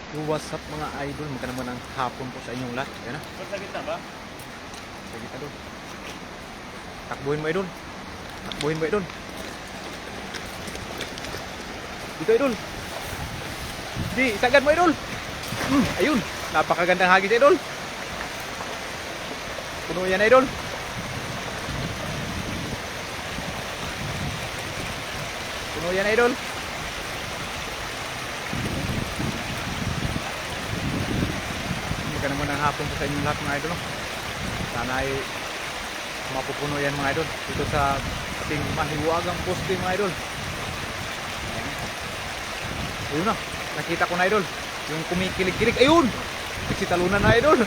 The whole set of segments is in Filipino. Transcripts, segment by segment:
Yo, what's up mga idol? Magka naman ng hapon po sa inyong lahat. Ayan na. Sa gitna ba? Sa gitna doon. Takbuhin mo idol. Takbuhin mo idol. Dito idol. Di, sagad mo idol. Ayun. Napakagandang hagis idol. Puno yan idol. Puno yan idol. Magka naman ng hapon po sa inyong lahat mga idol. Sana ay mapupuno yan mga idol dito sa ating mahiwagang poste mga idol. Ayun na, nakita ko na idol yung kumikilig-kilig. Ayun, nagsitalunan na idol.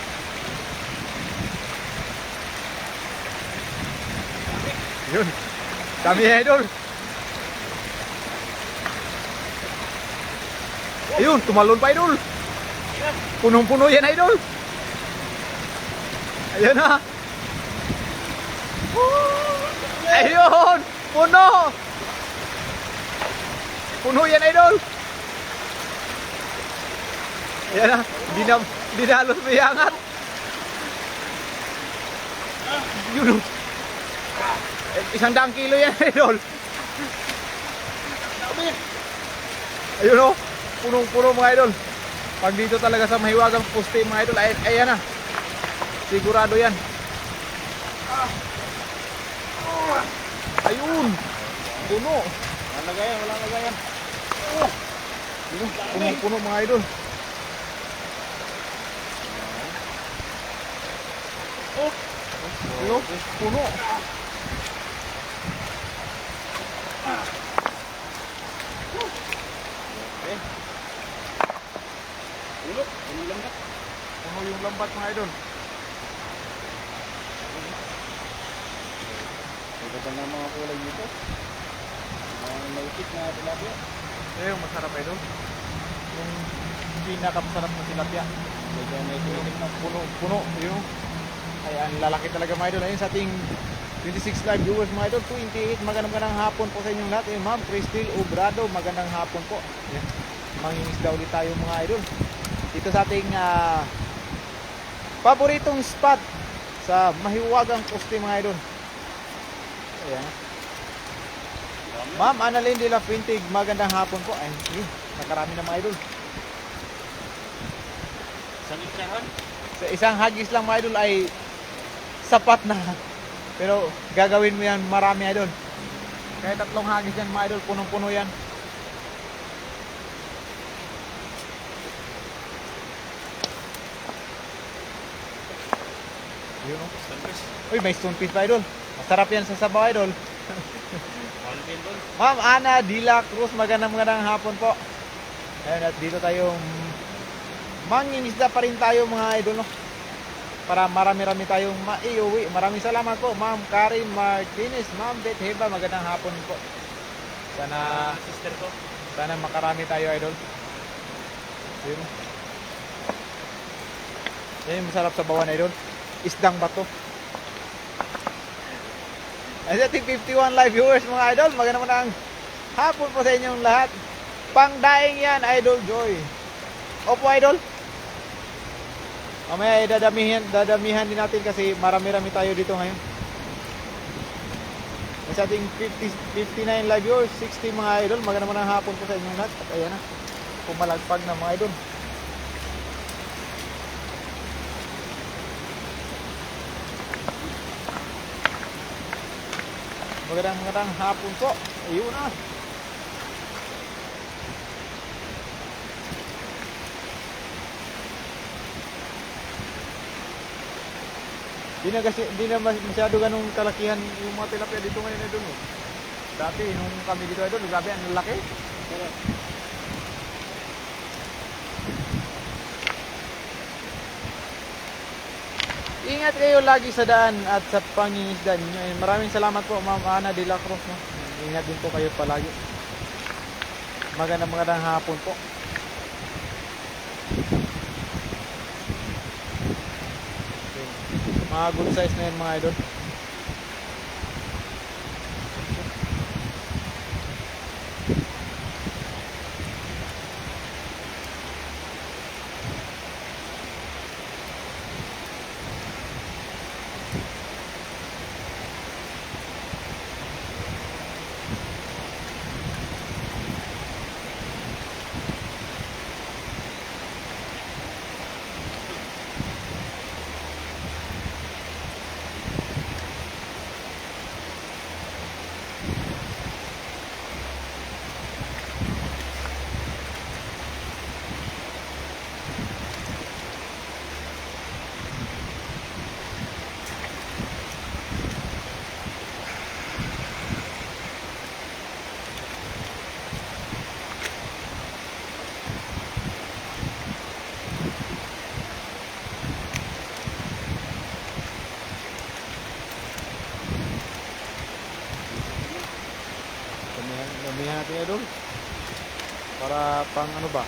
Ayun, dami idol. Ayun, tumalon pa idol. Punong-puno yan idol. Ayan na. Ayun, puno. Puno yan idol. Ayan na, di na halos may angat. Yun, 100 kilo yan idol. Ayun o, punong-puno mga idol. Pag dito talaga sa mahiwagang poste mga idol, ayan na. Sigurado yan. Ayun, puno. Walang lagayan, walang lagayan. Punong-puno mga idol. Ayun, puno. Okay. Ulok, puno lambat. Puno yung lambat mga idol. Ito na mga kulay dito. Mga maitik na tilapia. Ayun, masarap idol. Yung pinakamasarap na tilapia. Medyo may tumitik na. Puno. Ayun. Ay, ang lalaki talaga mga idol. Ayun sa ating 26 live viewers mga idol. 28, magandang hapon po sa inyong lahat. Ayun, Ma'am Cristel Obrado, magandang hapon po. Ayan. Mangingisda ulit tayo mga idol. Dito sa ating paboritong spot sa mahiwagang poste mga idol. Ayan. Ma'am Annalyn de la Pintig, magandang hapon po. Ay, yun, nakarami na mga idol. Sa gitnahan. Sa isang hagis lang mga idol ay sapat na. Pero gagawin mo yan marami idol. Kahit 3 hagis yan mga idol, punong-puno yan. Yun o. Uy, may stonefish pa idol. Masarap yan sa sabaw idol. Malvin doon. Ma'am Ana Dila Cruz, magandang hapon po. Ayun, at dito tayong mangingisda pa rin tayo mga idol no. Para marami-rami tayong maiuwi. Maraming salamat po Ma'am Karin Martinez, Ma'am Beth Heba, magandang hapon po. Sana Sister ko. sana makarami tayo idol. Yun. Yan yung masarap sa bawan idol. Isdang bato. Ay sa ating 51 live viewers mga idol, magandang hapon po sa inyong lahat. Pangdaing yan, Idol Joy. Opo idol. Mamaya dadamihan din natin kasi marami-rami tayo dito ngayon. Ay sa ating 59 live viewers, 60 mga idol, magandang hapon po sa inyong lahat. At ayan na, pumalagpag na mga idol. Magandang hapon po. Ayun na. Di na masyado ganung kalakihan yung mga tilapia dito ngayon idol. Dati nung kami dito idol, grabe ang laki. Ingat kayo lagi sa daan at sa pangingisda ninyo. Maraming salamat po Ma'am Ana de la Cruz. No? Ingat din po kayo palagi. Magandang hapon po. Okay. Mga good size na yan mga idol. pang ano ba.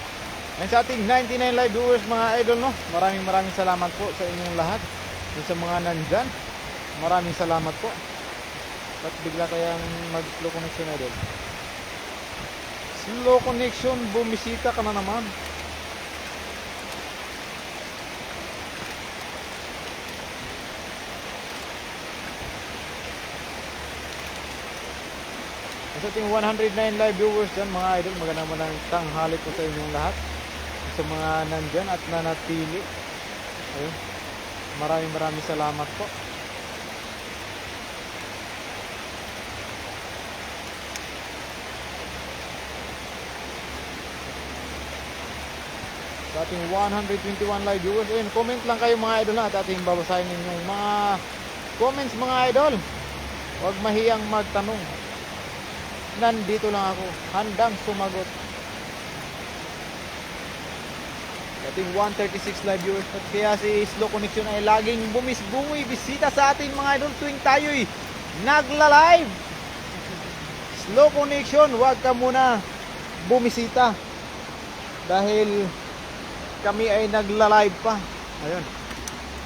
And sa ating 99 live viewers mga idol, no, maraming salamat po sa inyong lahat. Yung sa mga nandyan, maraming salamat po. Ba't bigla kayang mag slow connection idol? Slow connection, bumisita ka na naman. Sa ating 109 live viewers dyan mga idol, magandang tanghali po sa inyong lahat. Sa mga nandyan at nanatili, ayun, maraming salamat po. Sa ating 121 live viewers, ayun, comment lang kayo mga idol at ating babasahin ninyong mga comments mga idol. Huwag mahiyang magtanong. Nandito lang ako, handang sumagot. Ating 136 live viewers at kaya si Slow Connection ay laging bisita sa atin mga idol tuwing tayo'y nagla-live. Slow Connection, huwag ka muna bumisita dahil kami ay nagla-live pa. Ayun.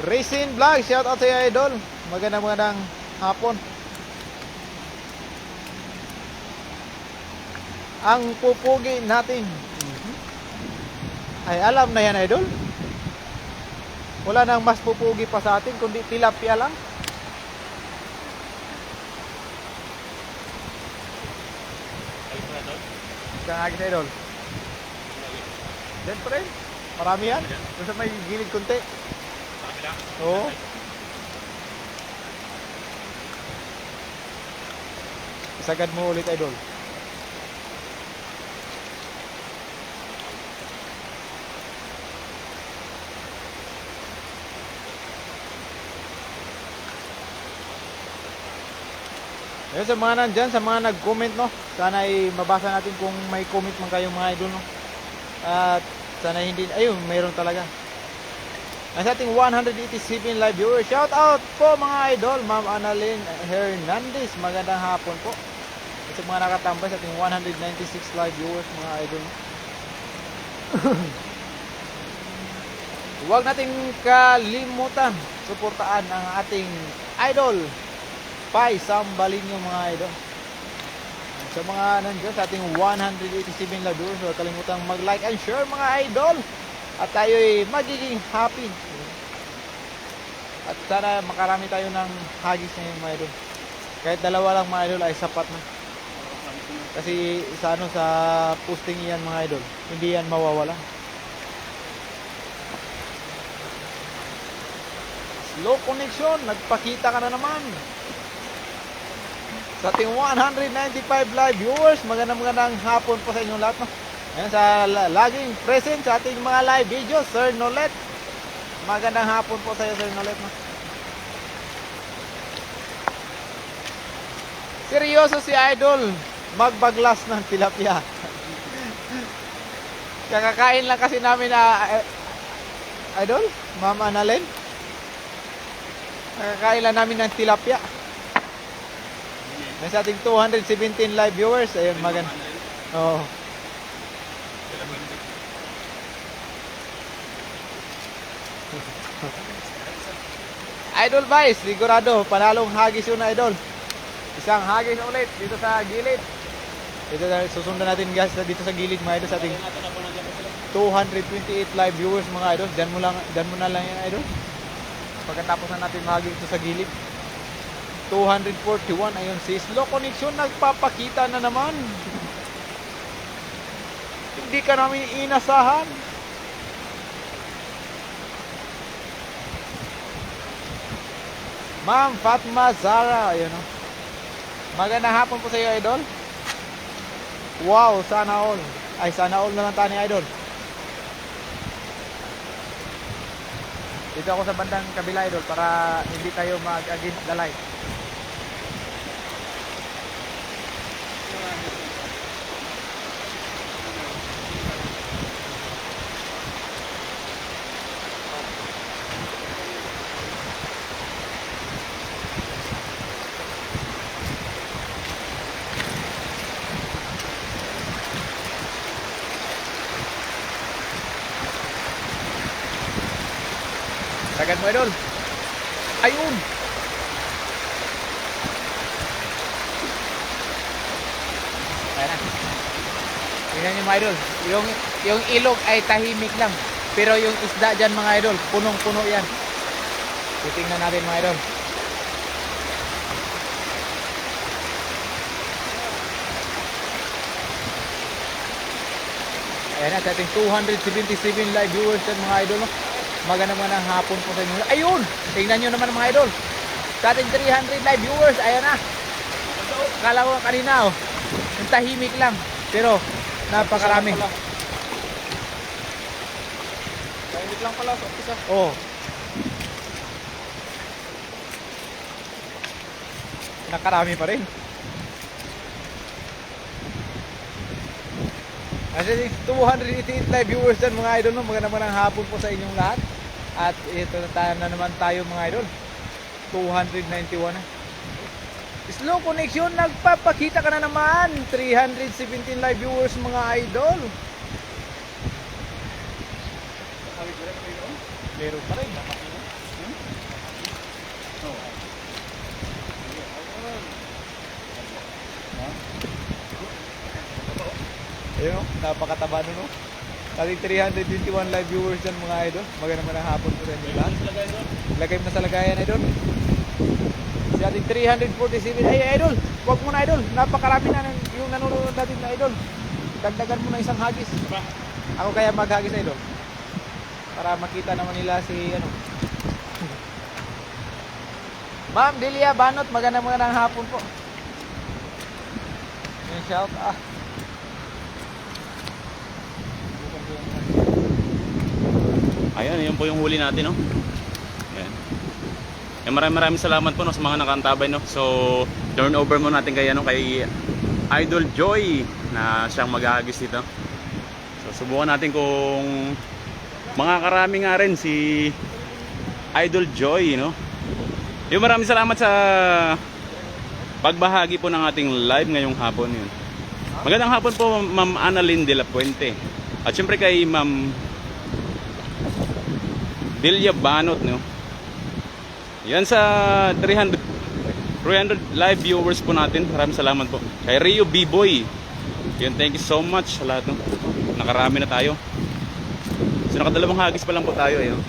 Racing Vlog, shout out sa iyo idol. Magandang hapon. Ang pupugi natin ay alam na yan idol. Wala nang mas pupugi pa sa atin kundi tilapia lang. Isang agis idol. Siyempre, marami yan. Basta may gilid kunti. Oo. Isagad mo ulit idol. Ayun, sa mga nandyan, sa mga nag-comment, no, sana ay mabasa natin kung may comment man kayo mga idol, no. At sana hindi, ayun, mayroon talaga. Ang sa ating 187 live viewers, shout out po mga idol, Ma'am Annalyn Hernandez, magandang hapon po. At sa mga nakatambay sa ating 196 live viewers mga idol, no. Huwag nating kalimutan suportaan ang ating idol Pai Sambalin yung mga idol. Sa mga nandiyan sa ating 187 live viewers, huwag kalimutang mag-like and share mga idol. At tayo'y magiging happy. At sana makarami tayo ng hagis ngayon mga idol. Kahit dalawa lang mga idol ay sapat na. Kasi sa sa posting yan mga idol, hindi yan mawawala. Slow connection, nagpakita ka na naman. Sa ating 195 live viewers, magandang hapon po sa inyong lahat, no? Ayan, sa laging present sa ating mga live videos, Sir Nolet. Magandang hapon po sa iyo, Sir Nolet, no? Seryoso si Idol, magbaglas ng tilapia. Kakakain lang kasi namin na Idol, Mama Annalyn. Kakakain lang namin ng tilapia. May sa ating 217 live viewers. Ayun, maganda. Oo. Idol Vice, sigurado, panalong hagis yun na idol. Isang hagis ulit dito sa gilid. Dito susundan natin guys dito sa gilid mga idol sa ating 228 live viewers mga idol. Diyan mo na lang yan idol. Pagkatapos na natin mahagis dito sa gilid. 241, ayun, si Slow Connection nagpapakita na naman. Hindi ka namin inasahan. Ma'am Fatma Zara, ayun, no? Magandang hapon po sa iyo, idol. Wow, sana all. Ay, sana all na lang tayo ni idol. Dito ako sa bandang kabila, idol, para hindi tayo mag-against the light. Sagad mo idol. Ayun. Ayan na. Tingnan nyo mga idol. Yung ilog ay tahimik lang. Pero yung isda dyan mga idol, punong-puno yan. Titingnan natin mga idol. Ayan na, sa ating 277 live viewers yan mga idol. Magandang hapon po sa inyo. Ayun! Tingnan nyo naman mga idol. Sa ating 300 live viewers, ayan na. Kala ko kanina yung tahimik lang. Pero napakarami. Tahimik lang pala sa isa. Oo. Nakarami pa rin. Kasi 288 live viewers dyan mga idol, no? Magandang hapon po sa inyong lahat. At ito na naman tayo mga idol. 291 na. Slow connection, nagpapakita ka na naman. 317 live viewers mga idol. Meron pa rin. Ayun o, napakataba nun o. Ating 321 live viewers dyan mga idol. Magandang hapon po sa inyo lahat. Lagay mo na sa lagayan idol. Si ating 347. Ay idol, huwag mo na idol. Napakarami na yung nanonood natin na idol. Dagdagan mo na isang hagis. Ako kaya maghagis idol. Para makita naman nila si ano. Ma'am Delia Banot, magandang hapon po. Yung shout Ayan, yun po yung huli natin, no? Ayan. Maraming salamat po, no, sa mga nakantabay, no? So, turn over mo natin kay Idol Joy na siyang maghahagis dito. So, subukan natin kung makakarami nga rin si Idol Joy, no? Yung maraming salamat sa pagbahagi po ng ating live ngayong hapon yun. Magandang hapon po, Ma'am Annalyn de la Puente. At syempre kay Ma'am Delia Banot, no? Yan sa 300 live viewers po natin. Maraming salamat po. Kay Rio B-Boy. Yun, thank you so much sa lahat, no? Nakarami na tayo. So nakadalawang hagis pa lang po tayo, ayun.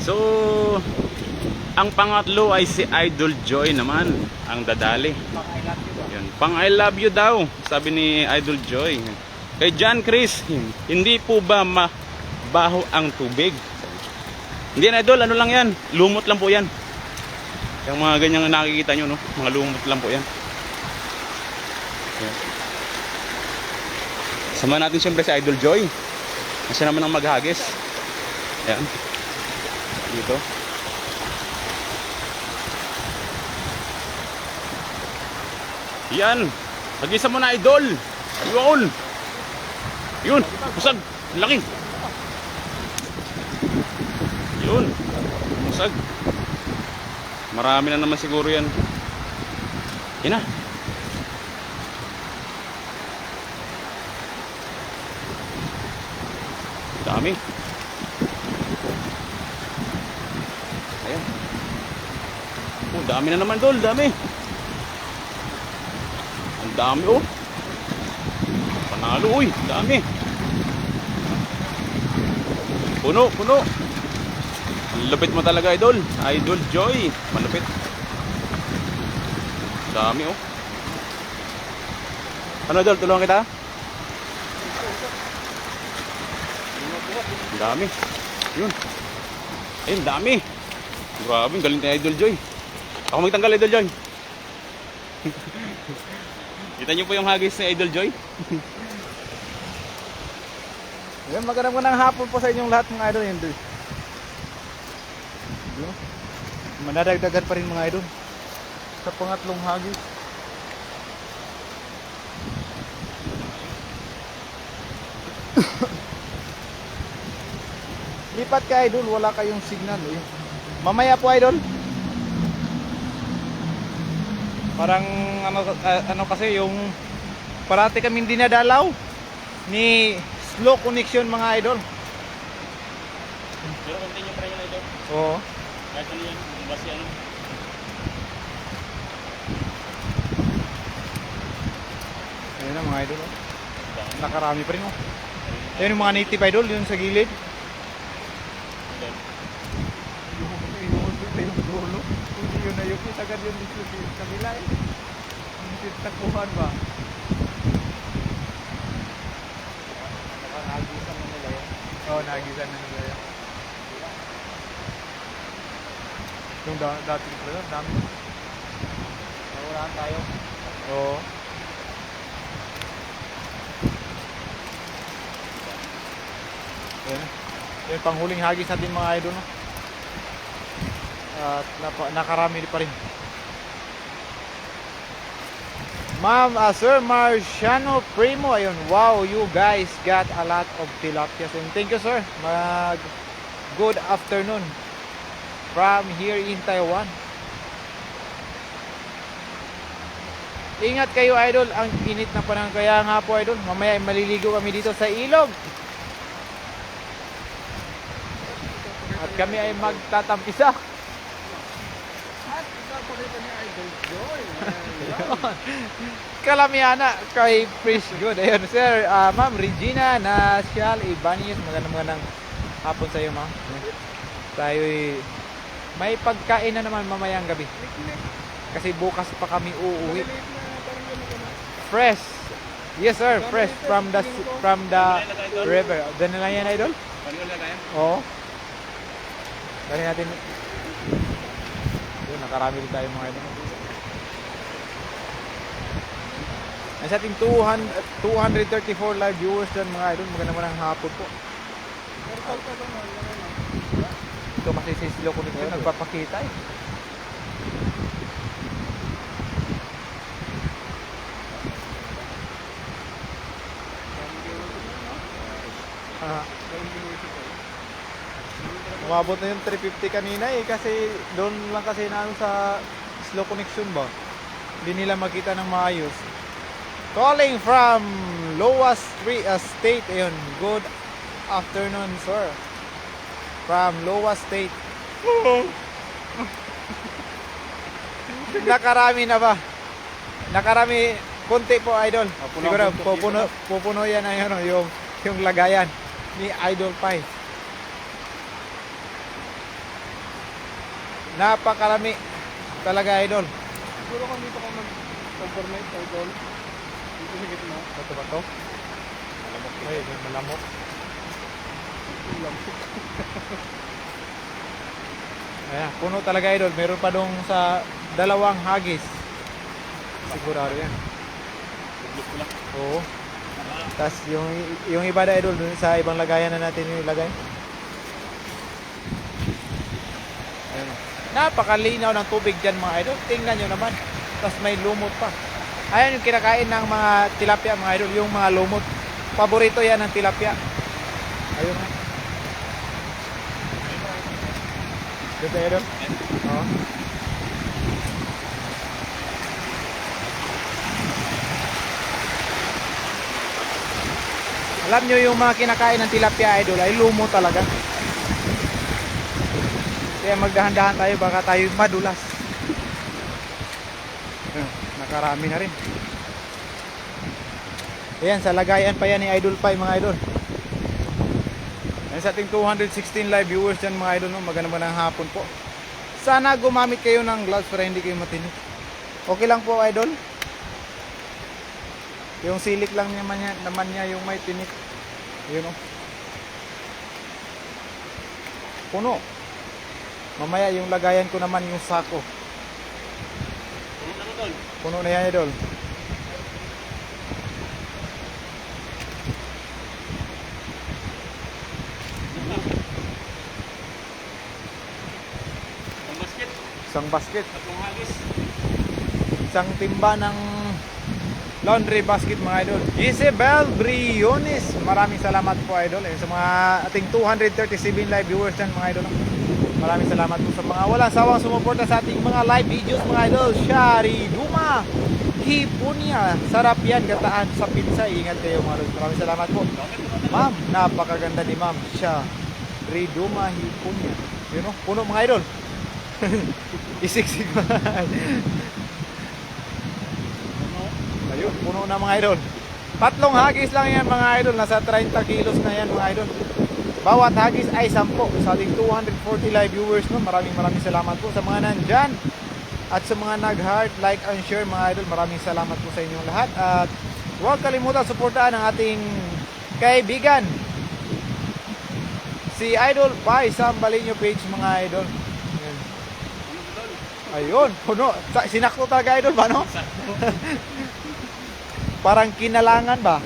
So ang pangatlo ay si Idol Joy naman, ang dadali. Yun, pang I love you daw, sabi ni Idol Joy. Kay John Chris, hindi po ba baho ang tubig? Hindi na idol, ano lang yan, lumot lang po yan. Yung mga ganyang nakikita nyo, no? Mga lumot lang po yan. Yan. Sama natin siyempre si Idol Joy. Kasi naman ang maghagis. Yan. Dito. Yan. Pag-isa mo na idol. Yun. Yun. Pusag. Laki. Yun. Pusag. Marami na naman siguro yan. Yan na. Dami. Ayan. Oh, dami na naman dol. Dami. Ang dami oh. Panalo uy. Dami. Puno. Puno. Ang lupit mo talaga idol. Idol Joy. Malupit. Dami oh. Ano idol? Tulungan kita? Ang dami. Yun. Ayun, dami. Grabe, galing ni Idol Joy. Ako magtanggal Idol Joy. Kita niyo po yung hagis ni Idol Joy? Yan, magandang hapon po sa inyong lahat mga idol. Yan, manadagdagan pa rin mga idol sa pangatlong hagis. Lipat ka idol, wala kayong signal eh. Mamaya po idol. Parang ano kasi yung parati kaming dinadalaw ni slow connection mga idol. Pero continue pa rin yun ito. Oo. Kahit ano yan, kung basi ano. Ayun na mga idol. Oh. Nakarami pa rin oh. Ayun yung mga native idol yun sa gilid. Yung dulo. Hindi yun na yung agad yun dito sa kabila eh. Hindi takuhan ba? Nagisan na nila yan. Oo, nagisan na nila yun. Yung dating pala, dami. Nawalaan tayo. Oo. Yan. Yan panghuling hagis natin mga idol. No? At nakarami pa rin. Ma'am, Sir Marciano Primo, ayun, wow, you guys got a lot of tilapia. And thank you, sir. Good afternoon from here in Taiwan. Ingat kayo, idol, ang init na panahon. Kaya nga po, idol, mamaya ay maliligo kami dito sa ilog. At kami ay magtatampisa. At ipapakita niya Idol Joy. Kalamiana kay Fish Good. Ayun, sir. Ma'am Regina Nasyal Ibanez. Magandang hapon sa iyo, ma'am. Tayo may pagkain na naman mamayang gabi. Kasi bukas pa kami uuwi. Fresh. Yes, sir. Fresh from the river. Dala na yan, idol? Paano na tayo? Oo. Dali natin. Yun, nakarami din tayo mga idol. Nasa ating 234 live viewers dyan mga idol. Maganda naman ang hapon po. Ito kasi si Silo ko nito nagpapakita eh. Umabot na yung 350 kanina eh kasi doon lang kasi na sa slow connection ba. Hindi nila makita ng maayos. Calling from Loa State. Ayun, good afternoon, sir. From Loa State. Nakarami na ba? Nakarami, konti po, idol. Siguro, pupuno yan ay, ano, yung lagayan ni Idol Pai. Napakarami talaga, idol. Siguro kung dito ka mag-overnight Idol. Dito sa gitna. Bato ba to? Malamok. Ay, malamok. Ayan, puno talaga, idol. Meron pa dong sa dalawang hagis. Sigurado yan. Oo. Tapos yung iba na, idol, dun sa ibang lagayan na natin yung ilagay. Ayan. Napakalinaw ng tubig dyan mga idol. Tingnan nyo naman. Tapos may lumot pa. Ayan yung kinakain ng mga tilapia mga idol. Yung mga lumot. Paborito yan ng tilapia. Ayun na. Dito idol. Oo. Alam nyo yung mga kinakain ng tilapia idol ay lumo talaga. Kaya magdahan-dahan tayo baka tayo madulas. Nakarami na rin. Ayan, sa lagayan pa yan ni Idol Pai mga idol. Ayan, sa ating 216 live viewers dyan mga idol, no? Maganda ng hapon po. Sana gumamit kayo ng gloves para hindi kayo matinik. Okay lang po idol. Yung silik lang naman niya yung may tinik. Yun o. Puno. Mamaya yung lagayan ko naman yung sako. Puno na yan idol. Isang basket. Isang timba ng laundry basket mga idol. Isabel Briones. Maraming salamat po idol. Sa mga ating 237 live viewers dyan mga idol. Maraming salamat po sa mga walang sawang sumuporta sa ating mga live videos mga idol. Shari Duma Hipunia. Sarap yan gataan sa pizza. Ingat kayo mga idol. Maraming salamat po. Ma'am, napakaganda ni ma'am. Siya Riduma hipon yan. Yun o, puno mga idol. Isiksik mga ayun, puno na mga idol. Tatlong hagis lang yan mga idol. Nasa 30 kilos na yan mga idol. Bawat hagis ay 10. Sa ating 240 live viewers no. Maraming salamat po sa mga nandyan. At sa mga nag-heart, like and share mga idol. Maraming salamat po sa inyong lahat. At huwag kalimutan suportahan ang ating kaibigan si Idol Pai Sambalinyo page mga idol. Ayan. Ayun, puno. Sinakto talaga idol ba no? Parang kinalangan ba?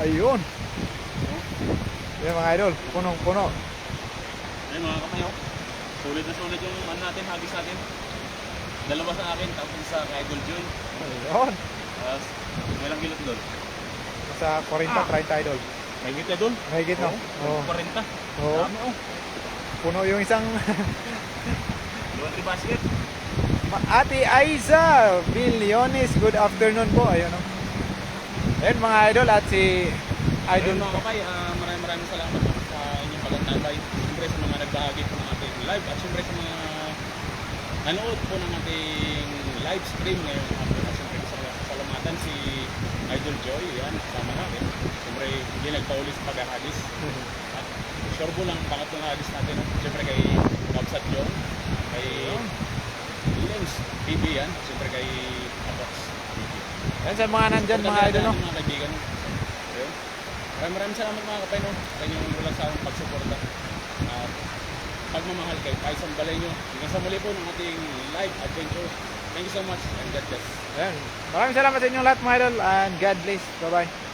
Ayun. Yan mga idol, punong-puno. Ayun mga kamayo. Sulit na sulit yung ano natin, hagis natin. Dalawa sa akin, tapos isa kay Idol Joy. Ayun. Tapos, ilang kilot doon? Sa 40-30 idol. May git na doon? May git no? Oo. 40. Oo. Dami oh. Puno yung isang Laundry basket. Ate Aiza Bilyones, good afternoon po. Ayun no. Ayun mga idol at si Idol Idol mga kapay, maraming salamat po sa inyong pagkantambay. Siyempre sa mga nagbahagi po ng ating live at siyempre sa mga nanood po ng ating live stream ngayong hapon. At siyempre sa salamatan si Idol Joy, yan, kasama natin. Siyempre hindi nagpauli sa paghahagis. At sure po lang pangatlong hagis natin. Siyempre kay Babsat John, kay Lens TV yan, siyempre kay Apox. yan sa mga nandyan mga idol no. Mga kaibigan. Ayun. Maraming salamat mga kapay no, sa inyong walang sawang pagsuporta. At pagmamahal kay Paisan Balenyo. Hanggang sa muli po ng ating live adventure. Thank you so much and God bless. Ayan. Maraming salamat sa inyong lahat mga idol and God bless. Bye bye.